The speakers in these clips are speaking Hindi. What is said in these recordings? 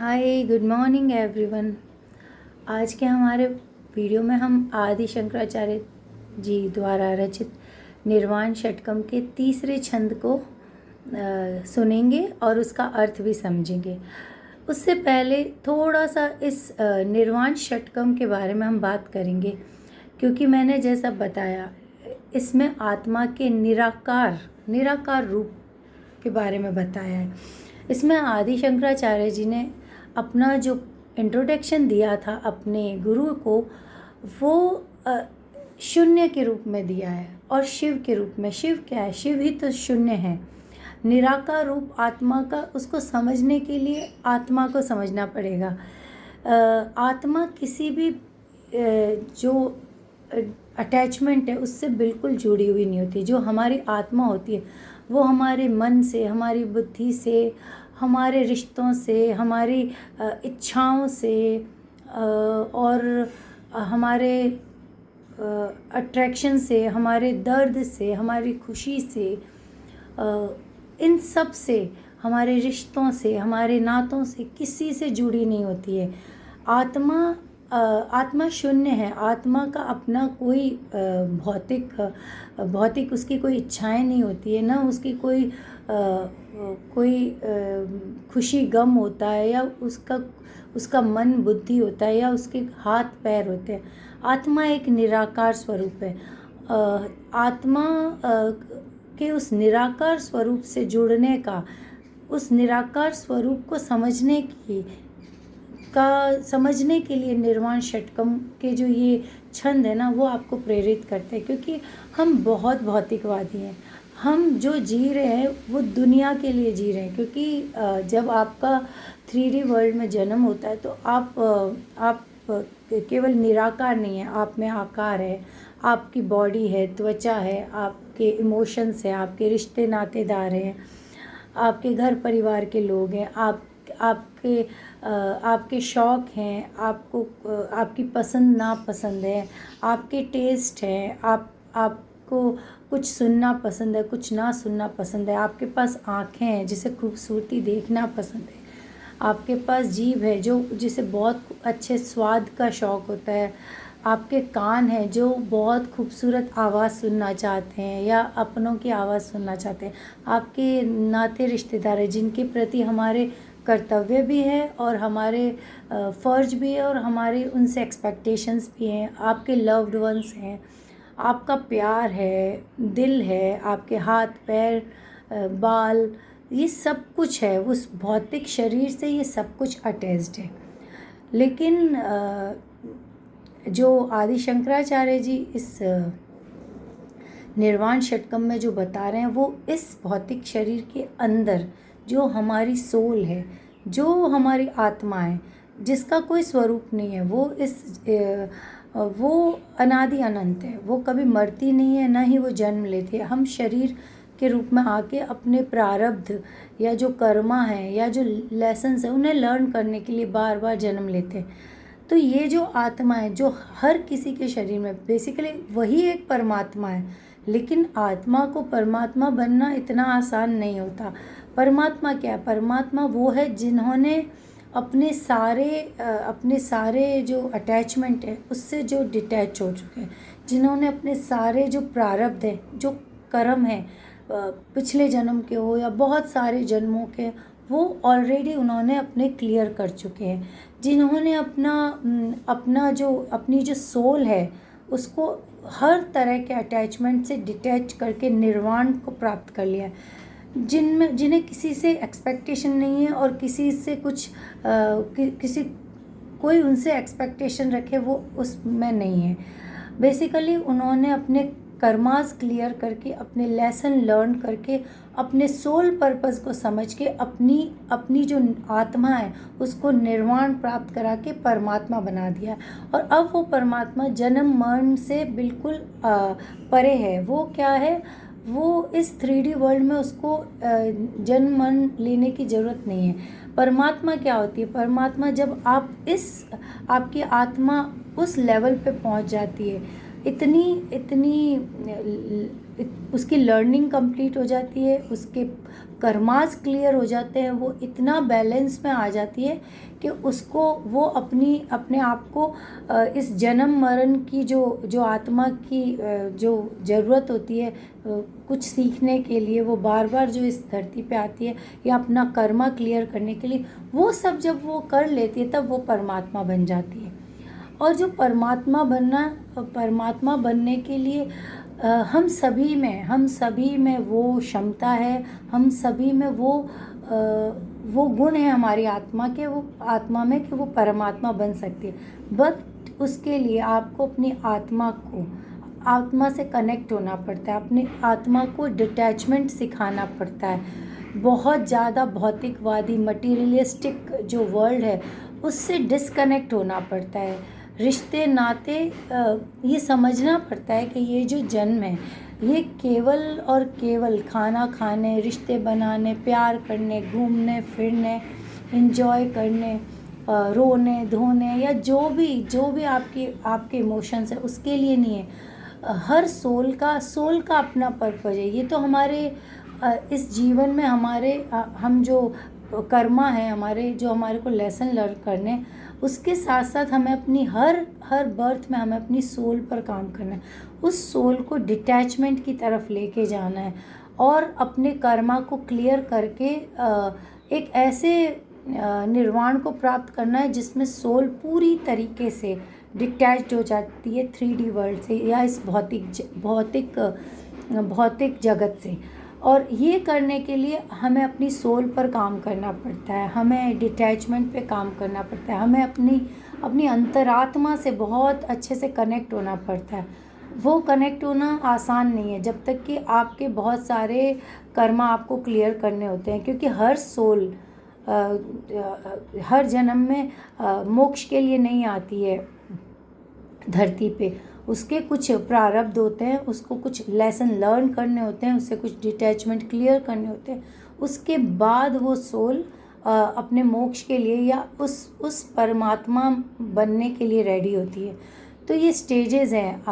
Hi good morning everyone. आज के हमारे वीडियो में हम आदि शंकराचार्य जी द्वारा रचित निर्वाण षटकम के तीसरे छंद को सुनेंगे और उसका अर्थ भी समझेंगे। उससे पहले थोड़ा सा इस निर्वाण षटकम के बारे में हम बात करेंगे, क्योंकि मैंने जैसा बताया इसमें आत्मा के निराकार रूप के बारे में बताया है। इसमें आदि शंकराचार्य जी ने अपना जो इंट्रोडक्शन दिया था अपने गुरु को, वो शून्य के रूप में दिया है और शिव के रूप में। शिव क्या है? शिव ही तो शून्य है, निराकार रूप आत्मा का। उसको समझने के लिए आत्मा को समझना पड़ेगा। आत्मा किसी भी जो अटैचमेंट है उससे बिल्कुल जुड़ी हुई नहीं होती। जो हमारी आत्मा होती है वो हमारे मन से, हमारी बुद्धि से, हमारे रिश्तों से, हमारी इच्छाओं से और हमारे अट्रैक्शन से, हमारे दर्द से, हमारी खुशी से, इन सब से, हमारे रिश्तों से, हमारे नातों से किसी से जुड़ी नहीं होती है। आत्मा शून्य है। आत्मा का अपना कोई भौतिक उसकी कोई इच्छाएं नहीं होती है, ना उसकी कोई खुशी गम होता है, या उसका मन बुद्धि होता है, या उसके हाथ पैर होते हैं। आत्मा एक निराकार स्वरूप है। आत्मा के उस निराकार स्वरूप से जुड़ने का, उस निराकार स्वरूप को समझने के लिए निर्वाण षटकम के जो ये छंद है ना, वो आपको प्रेरित करते हैं। क्योंकि हम बहुत भौतिकवादी हैं। हम जो जी रहे हैं वो दुनिया के लिए जी रहे हैं। क्योंकि जब आपका 3D वर्ल्ड में जन्म होता है तो आप केवल निराकार नहीं है, आप में आकार है, आपकी बॉडी है, त्वचा है, आपके इमोशंस हैं, आपके रिश्ते नातेदार हैं, आपके घर परिवार के लोग हैं, आपके शौक़ हैं, आपकी पसंद नापसंद है, आपके टेस्ट हैं, आपको कुछ सुनना पसंद है, कुछ ना सुनना पसंद है, आपके पास आँखें हैं जिसे खूबसूरती देखना पसंद है, आपके पास जीभ है जिसे बहुत अच्छे स्वाद का शौक़ होता है, आपके कान हैं जो बहुत खूबसूरत आवाज़ सुनना चाहते हैं या अपनों की आवाज़ सुनना चाहते हैं, आपके नाते रिश्तेदार हैं जिनके प्रति हमारे कर्तव्य भी है और हमारे फ़र्ज भी है और हमारे उनसे एक्सपेक्टेशंस भी हैं, आपके लव्ड वंस हैं, आपका प्यार है, दिल है, आपके हाथ पैर बाल, ये सब कुछ है। उस भौतिक शरीर से ये सब कुछ अटैच्ड है। लेकिन जो आदि शंकराचार्य जी इस निर्वाण षटकम में जो बता रहे हैं, वो इस भौतिक शरीर के अंदर जो हमारी सोल है, जो हमारी आत्मा है, जिसका कोई स्वरूप नहीं है, वो अनादि अनंत है। वो कभी मरती नहीं है, ना ही वो जन्म लेती है। हम शरीर के रूप में आके अपने प्रारब्ध या जो कर्मा है या जो लेसन्स है उन्हें लर्न करने के लिए बार बार जन्म लेते हैं। तो ये जो आत्मा है जो हर किसी के शरीर में, बेसिकली वही एक परमात्मा है। लेकिन आत्मा को परमात्मा बनना इतना आसान नहीं होता। परमात्मा क्या है? परमात्मा वो है जिन्होंने अपने सारे जो अटैचमेंट है उससे जो डिटैच हो चुके हैं, जिन्होंने अपने सारे जो प्रारब्ध है, जो कर्म है, पिछले जन्म के हो या बहुत सारे जन्मों के, वो ऑलरेडी उन्होंने अपने क्लियर कर चुके हैं। जिन्होंने अपनी जो सोल है उसको हर तरह के अटैचमेंट से डिटैच करके निर्वाण को प्राप्त कर लिया है। जिन्हें किसी से एक्सपेक्टेशन नहीं है और किसी से कोई उनसे एक्सपेक्टेशन रखे वो उसमें नहीं है। बेसिकली उन्होंने अपने कर्मास क्लियर करके, अपने लेसन लर्न करके, अपने सोल पर्पस को समझ के अपनी जो आत्मा है उसको निर्वाण प्राप्त करा के परमात्मा बना दिया। और अब वो परमात्मा जन्म मरण से बिल्कुल परे है। वो क्या है? वो इस 3D वर्ल्ड में उसको जन्म मरण लेने की ज़रूरत नहीं है। परमात्मा क्या होती है? परमात्मा जब आपकी आत्मा उस लेवल पे पहुंच जाती है, इतनी उसकी लर्निंग कंप्लीट हो जाती है, उसके कर्मास क्लियर हो जाते हैं, वो इतना बैलेंस में आ जाती है कि उसको वो अपने आप को इस जन्म मरण की जो आत्मा की जो ज़रूरत होती है कुछ सीखने के लिए, वो बार बार जो इस धरती पे आती है या अपना कर्मा क्लियर करने के लिए, वो सब जब वो कर लेती है तब वो परमात्मा बन जाती है। और जो परमात्मा बनने के लिए हम सभी में वो क्षमता है, हम सभी में वो गुण है हमारी आत्मा में कि वो परमात्मा बन सकती है। बट उसके लिए आपको अपनी आत्मा से कनेक्ट होना पड़ता है, अपनी आत्मा को डिटैचमेंट सिखाना पड़ता है। बहुत ज़्यादा भौतिकवादी मटीरियलिस्टिक जो वर्ल्ड है उससे डिस्कनेक्ट होना पड़ता है। रिश्ते नाते ये समझना पड़ता है कि ये जो जन्म है ये केवल और केवल खाना खाने, रिश्ते बनाने, प्यार करने, घूमने फिरने, एंजॉय करने, रोने धोने या जो भी आपके इमोशंस है उसके लिए नहीं है। हर सोल का अपना पर्पज है। ये तो हमारे इस जीवन में हम जो कर्मा है हमारे को लेसन लर्न करने, उसके साथ साथ हमें अपनी हर बर्थ में हमें अपनी सोल पर काम करना है। उस सोल को डिटैचमेंट की तरफ लेके जाना है और अपने कर्मा को क्लियर करके एक ऐसे निर्वाण को प्राप्त करना है जिसमें सोल पूरी तरीके से डिटैच्ड हो जाती है 3D वर्ल्ड से या इस भौतिक जगत से। और ये करने के लिए हमें अपनी सोल पर काम करना पड़ता है, हमें डिटैचमेंट पे काम करना पड़ता है, हमें अपनी अंतरात्मा से बहुत अच्छे से कनेक्ट होना पड़ता है। वो कनेक्ट होना आसान नहीं है जब तक कि आपके बहुत सारे कर्मा आपको क्लियर करने होते हैं, क्योंकि हर सोल हर जन्म में मोक्ष के लिए नहीं आती है धरती पे। उसके कुछ प्रारब्ध होते हैं, उसको कुछ लेसन लर्न करने होते हैं, उससे कुछ डिटैचमेंट क्लियर करने होते हैं। उसके बाद वो सोल अपने मोक्ष के लिए या उस परमात्मा बनने के लिए रेडी होती है। तो ये स्टेजेस हैं।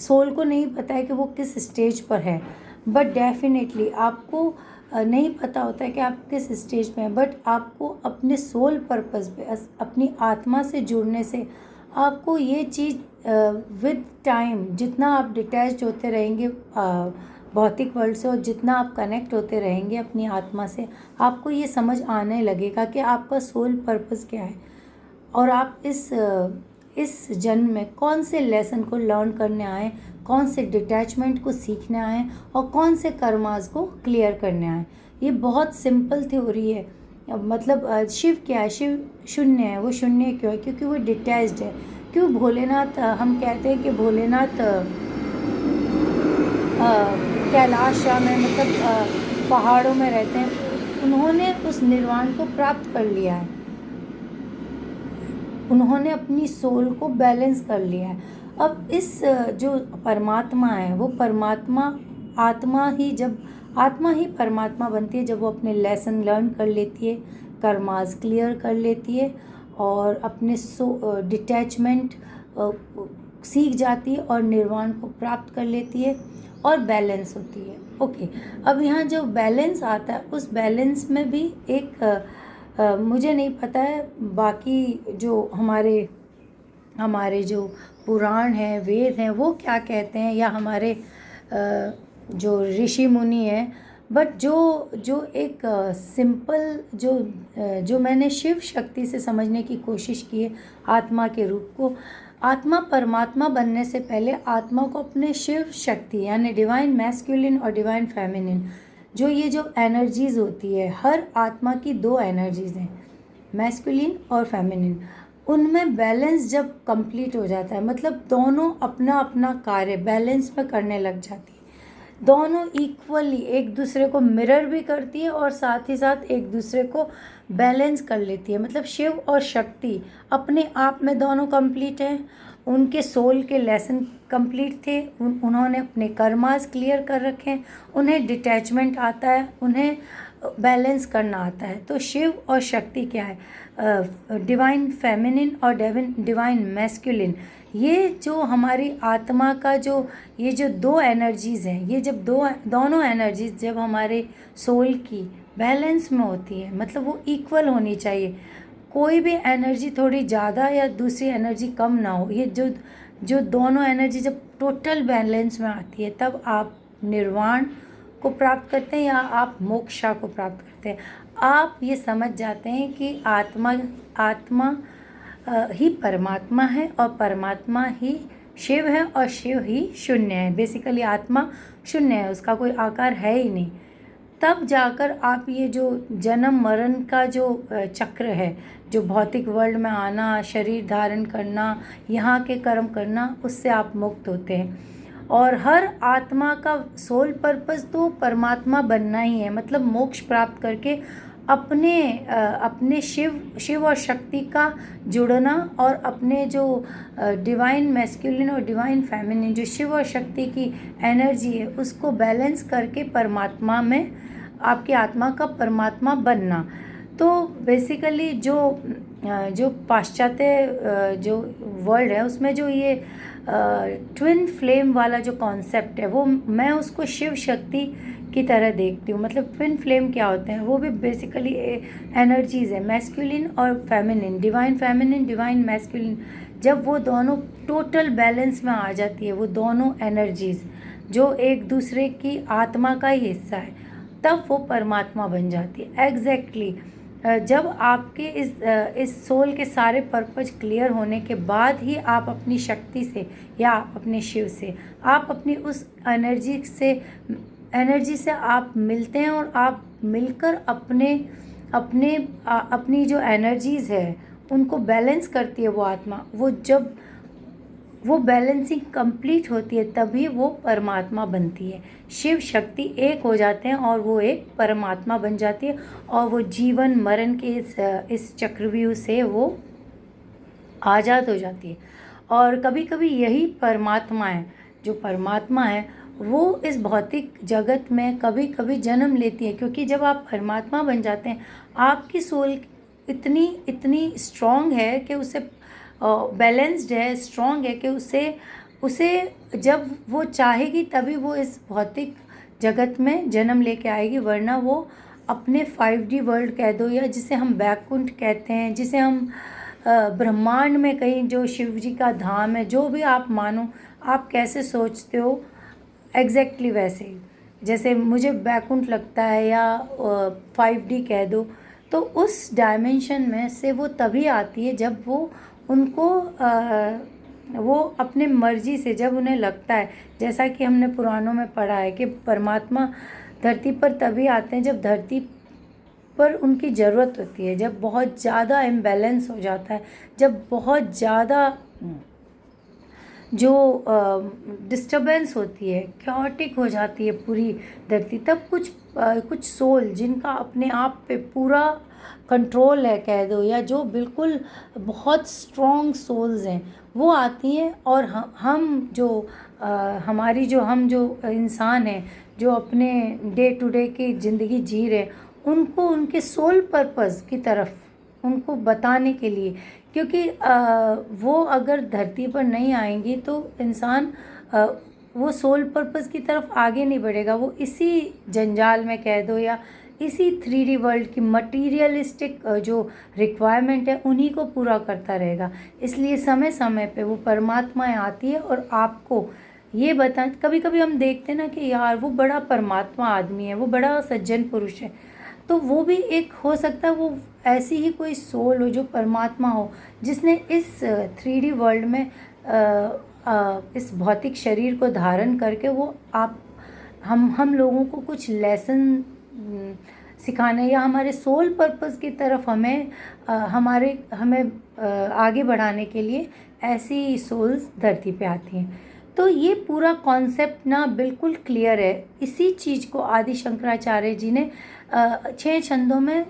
सोल को नहीं पता है कि वो किस स्टेज पर है, बट डेफिनेटली आपको नहीं पता होता है कि आप किस स्टेज पे हैं, बट आपको अपने सोल पर्पस पे अपनी आत्मा से जुड़ने से आपको ये चीज़ विद टाइम जितना आप डिटैच होते रहेंगे भौतिक वर्ल्ड से और जितना आप कनेक्ट होते रहेंगे अपनी आत्मा से, आपको ये समझ आने लगेगा कि आपका सोल पर्पस क्या है और आप इस जन्म में कौन से लेसन को लर्न करने आए, कौन से डिटैचमेंट को सीखने आए और कौन से कर्मास को क्लियर करने आए। ये बहुत सिंपल थ्योरी है। मतलब शिव क्या है? शिव शून्य है। वो शून्य क्यों है? क्योंकि वो डिटैच्ड है। क्यों भोलेनाथ, हम कहते हैं कि भोलेनाथ कैलाश में मतलब पहाड़ों में रहते हैं। उन्होंने उस निर्वाण को प्राप्त कर लिया है, उन्होंने अपनी सोल को बैलेंस कर लिया है। अब इस जो परमात्मा है वो आत्मा ही परमात्मा बनती है जब वो अपने लेसन लर्न कर लेती है, कर्मास क्लियर कर लेती है और अपने डिटैचमेंट सीख जाती है और निर्वाण को प्राप्त कर लेती है और बैलेंस होती है। ओके, अब यहाँ जो बैलेंस आता है उस बैलेंस में भी एक मुझे नहीं पता है बाकी जो हमारे जो पुराण हैं, वेद हैं, वो क्या कहते हैं या हमारे जो ऋषि मुनि हैं, बट जो एक सिंपल जो मैंने शिव शक्ति से समझने की कोशिश की है आत्मा के रूप को। आत्मा परमात्मा बनने से पहले आत्मा को अपने शिव शक्ति यानी डिवाइन मैस्कुलिन और डिवाइन फेमिनिन जो एनर्जीज़ होती है, हर आत्मा की 2 एनर्जीज़ हैं, मैस्कुलिन और फेमिनिन। उनमें बैलेंस जब कंप्लीट हो जाता है, मतलब दोनों अपना अपना कार्य बैलेंस में करने लग जाती है, दोनों इक्वली एक दूसरे को मिरर भी करती है और साथ ही साथ एक दूसरे को बैलेंस कर लेती है। मतलब शिव और शक्ति अपने आप में दोनों कंप्लीट हैं, उनके सोल के लेसन कंप्लीट थे, उन्होंने अपने कर्मास क्लियर कर रखे हैं, उन्हें डिटैचमेंट आता है, उन्हें बैलेंस करना आता है। तो शिव और शक्ति क्या है? डिवाइन फेमिनिन और डिवाइन मैस्कुलिन, ये जो हमारी आत्मा का ये जो दो एनर्जीज़ हैं, ये जब दोनों एनर्जीज जब हमारे सोल की बैलेंस में होती है, मतलब वो इक्वल होनी चाहिए। कोई भी एनर्जी थोड़ी ज़्यादा या दूसरी एनर्जी कम ना हो। ये जो दोनों एनर्जी जब टोटल बैलेंस में आती है, तब आप निर्वाण को प्राप्त करते हैं या आप मोक्षा को प्राप्त करते हैं। आप ये समझ जाते हैं कि आत्मा ही परमात्मा है और परमात्मा ही शिव है और शिव ही शून्य है। बेसिकली आत्मा शून्य है, उसका कोई आकार है ही नहीं। तब जाकर आप ये जो जन्म मरण का जो चक्र है, जो भौतिक वर्ल्ड में आना, शरीर धारण करना, यहाँ के कर्म करना, उससे आप मुक्त होते हैं। और हर आत्मा का सोल पर्पस तो परमात्मा बनना ही है, मतलब मोक्ष प्राप्त करके अपने शिव और शक्ति का जुड़ना, और अपने जो डिवाइन मैस्कुलिन और डिवाइन फेमिनिन, जो शिव और शक्ति की एनर्जी है, उसको बैलेंस करके परमात्मा में आपकी आत्मा का परमात्मा बनना। तो बेसिकली जो पाश्चात्य जो वर्ल्ड है, उसमें जो ये ट्विन फ्लेम वाला जो कॉन्सेप्ट है, वो मैं उसको शिव शक्ति की तरह देखती हूँ। मतलब ट्विन फ्लेम क्या होते हैं? वो भी बेसिकली एनर्जीज़ है, मैस्कुलिन और feminine, divine feminine, divine masculine. जब वो दोनों टोटल बैलेंस में आ जाती है, वो दोनों एनर्जीज़ जो एक दूसरे की आत्मा का ही हिस्सा है, तब वो परमात्मा बन जाती है। एग्जैक्टली जब आपके इस सोल के सारे पर्पज क्लियर होने के बाद ही आप अपनी शक्ति से या अपने शिव से, आप अपनी उस एनर्जी से आप मिलते हैं, और आप मिलकर अपनी जो एनर्जीज़ है उनको बैलेंस करती है वो आत्मा। वो जब वो बैलेंसिंग कंप्लीट होती है, तभी वो परमात्मा बनती है। शिव शक्ति एक हो जाते हैं और वो एक परमात्मा बन जाती है, और वो जीवन मरण के इस चक्रव्यूह से वो आज़ाद हो जाती है। और कभी कभी यही परमात्मा है, जो परमात्मा है वो इस भौतिक जगत में कभी कभी जन्म लेती है, क्योंकि जब आप परमात्मा बन जाते हैं, आपकी सोल इतनी स्ट्रॉन्ग है कि उसे बैलेंस्ड है, स्ट्रॉन्ग है कि उसे जब वो चाहेगी तभी वो इस भौतिक जगत में जन्म लेके आएगी। वरना वो अपने 5D वर्ल्ड कह दो, या जिसे हम बैकुंठ कहते हैं, जिसे हम ब्रह्मांड में कहीं जो शिव जी का धाम है, जो भी आप मानो, आप कैसे सोचते हो एग्जैक्टली वैसे ही। जैसे मुझे बैकुंठ लगता है या 5D कह दो, तो उस डायमेंशन में से वो तभी आती है जब वो अपने मर्जी से, जब उन्हें लगता है। जैसा कि हमने पुराणों में पढ़ा है कि परमात्मा धरती पर तभी आते हैं जब धरती पर उनकी ज़रूरत होती है, जब बहुत ज़्यादा इम्बैलेंस हो जाता है, जब बहुत ज़्यादा जो डिस्टर्बेंस होती है, क्योटिक हो जाती है पूरी धरती, तब कुछ सोल जिनका अपने आप पे पूरा कंट्रोल है कह दो, या जो बिल्कुल बहुत स्ट्रॉन्ग सोल्स हैं, वो आती हैं। और हम जो इंसान हैं, जो अपने डे टू डे की ज़िंदगी जी रहे, उनको उनके सोल पर्पस की तरफ उनको बताने के लिए, क्योंकि वो अगर धरती पर नहीं आएंगी तो इंसान वो सोल पर्पस की तरफ आगे नहीं बढ़ेगा। वो इसी जंजाल में कह दो, या इसी 3D वर्ल्ड की मटीरियलिस्टिक जो रिक्वायरमेंट है, उन्हीं को पूरा करता रहेगा। इसलिए समय समय पे वो परमात्माएँ आती है और आपको ये बता, कभी कभी हम देखते हैं ना कि यार वो बड़ा परमात्मा आदमी है, वो बड़ा सज्जन पुरुष है, तो वो भी एक हो सकता है वो ऐसी ही कोई सोल हो जो परमात्मा हो, जिसने इस 3D वर्ल्ड में इस भौतिक शरीर को धारण करके वो हम लोगों को कुछ लेसन सिखाने या हमारे सोल पर्पस की तरफ हमें आगे बढ़ाने के लिए ऐसी सोल्स धरती पे आती हैं। तो ये पूरा कॉन्सेप्ट ना बिल्कुल क्लियर है। इसी चीज़ को आदि शंकराचार्य जी ने 6 छंदों में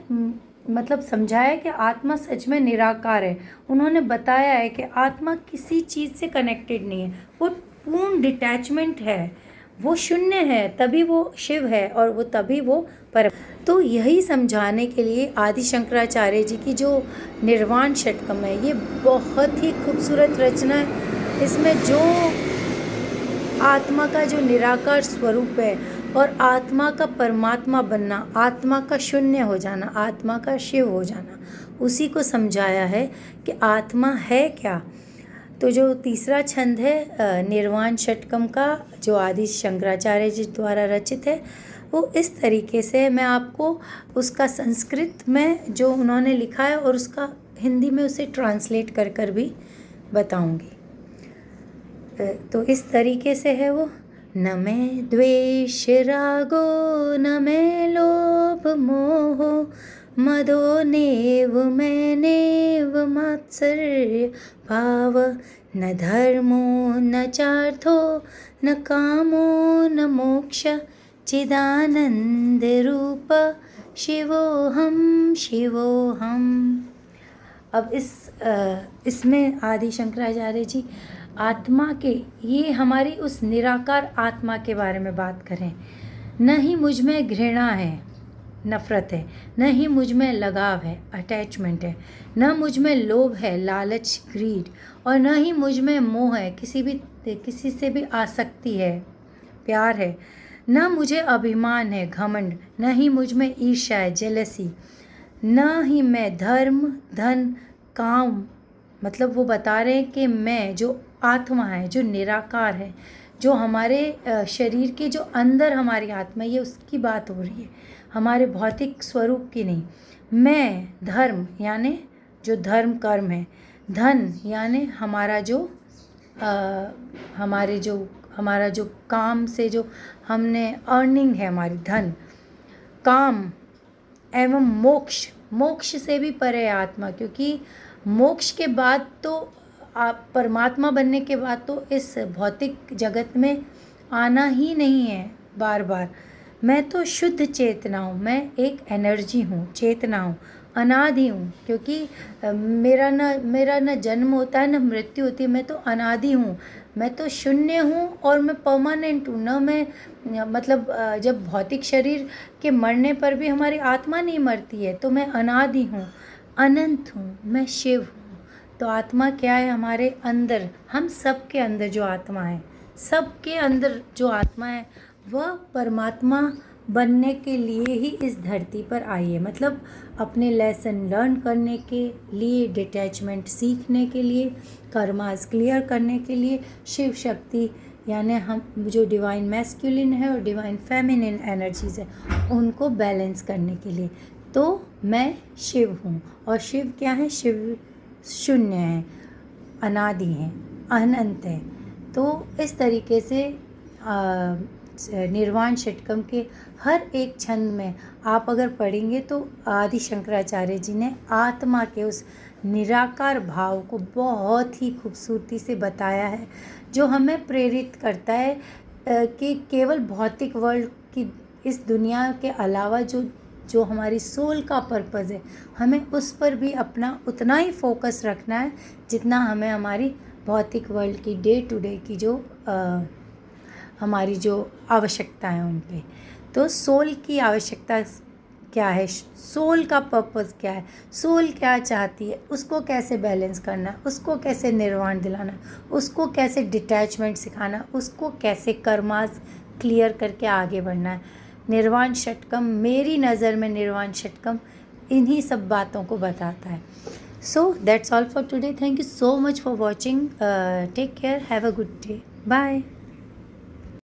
मतलब समझाया कि आत्मा सच में निराकार है। उन्होंने बताया है कि आत्मा किसी चीज़ से कनेक्टेड नहीं है, वो पूर्ण डिटैचमेंट है। वो शून्य है, तभी वो शिव है और वो तभी वो पर। तो यही समझाने के लिए आदि शंकराचार्य जी की जो निर्वाण षटकम है, ये बहुत ही खूबसूरत रचना है। इसमें जो आत्मा का जो निराकार स्वरूप है और आत्मा का परमात्मा बनना, आत्मा का शून्य हो जाना, आत्मा का शिव हो जाना, उसी को समझाया है कि आत्मा है क्या। तो जो तीसरा छंद है निर्वाण षटकम का, जो आदि शंकराचार्य जी द्वारा रचित है, वो इस तरीके से मैं आपको उसका संस्कृत में जो उन्होंने लिखा है और उसका हिंदी में उसे ट्रांसलेट कर कर भी बताऊंगी। तो इस तरीके से है वो। न मैं द्वेष रागो न मैं लोभ मोह मदो नेव मैं नेव मात्सर्य भाव न धर्मो न चार्थो न कामो न मोक्ष चिदानंद रूप शिवोहम शिवोहम। अब इसमें आदि शंकराचार्य जी आत्मा के, ये हमारी उस निराकार आत्मा के बारे में बात करें। न ही मुझ में घृणा है, नफ़रत है, न ही मुझ में लगाव है, अटैचमेंट है, न मुझ में लोभ है, लालच, ग्रीड, और न ही मुझ में मोह है, किसी से भी आसक्ति है, प्यार है। न मुझे अभिमान है, घमंड, न ही मुझ में ईर्ष्या है, जेलसी, न ही मैं धर्म, धन, काम, मतलब वो बता रहे हैं कि मैं जो आत्मा है, जो निराकार है, जो हमारे शरीर के जो अंदर हमारी आत्मा है, ये उसकी बात हो रही है, हमारे भौतिक स्वरूप की नहीं। मैं धर्म यानी जो धर्म कर्म है, धन यानी हमारा जो काम से जो हमने अर्निंग है, हमारी धन, काम एवं मोक्ष, मोक्ष से भी परे आत्मा, क्योंकि मोक्ष के बाद तो आप परमात्मा बनने के बाद तो इस भौतिक जगत में आना ही नहीं है बार बार। मैं तो शुद्ध चेतना हूँ, मैं एक एनर्जी हूँ, चेतना हूँ, अनादि हूँ, क्योंकि मेरा न जन्म होता है न मृत्यु होती है। मैं तो अनादि हूँ, मैं तो शून्य हूँ और मैं परमानेंट हूँ। न मैं मतलब जब भौतिक शरीर के मरने पर भी हमारी आत्मा नहीं मरती है, तो मैं अनादि हूँ, अनंत हूँ, मैं शिव हूँ। तो आत्मा क्या है? हमारे अंदर, हम सब के अंदर जो आत्मा है, सब के अंदर जो आत्मा है, वह परमात्मा बनने के लिए ही इस धरती पर आई है। मतलब अपने लेसन लर्न करने के लिए, डिटैचमेंट सीखने के लिए, कर्मास क्लियर करने के लिए, शिव शक्ति यानी हम जो डिवाइन मैस्कुलिन है और डिवाइन फेमिनिन एनर्जीज़ है, उनको बैलेंस करने के लिए। तो मैं शिव हूँ, और शिव क्या है? शिव शून्य है, अनादि है, अनंत है। तो इस तरीके से निर्वाण षटकम के हर एक छंद में आप अगर पढ़ेंगे तो आदि शंकराचार्य जी ने आत्मा के उस निराकार भाव को बहुत ही खूबसूरती से बताया है, जो हमें प्रेरित करता है कि केवल भौतिक वर्ल्ड की इस दुनिया के अलावा जो हमारी सोल का पर्पज़ है, हमें उस पर भी अपना उतना ही फोकस रखना है जितना हमें हमारी भौतिक वर्ल्ड की डे टू डे की जो हमारी जो आवश्यकता है उन पे। तो सोल की आवश्यकता क्या है, सोल का पर्पज़ क्या है, सोल क्या चाहती है, उसको कैसे बैलेंस करना, उसको कैसे निर्वाण दिलाना, उसको कैसे डिटैचमेंट सिखाना, उसको कैसे कर्मास क्लियर करके आगे बढ़ना है। निर्वाण षटकम, मेरी नज़र में निर्वाण षटकम इन्हीं सब बातों को बताता है। So that's all for today. Thank you so much for watching. Take care, have a good day, bye.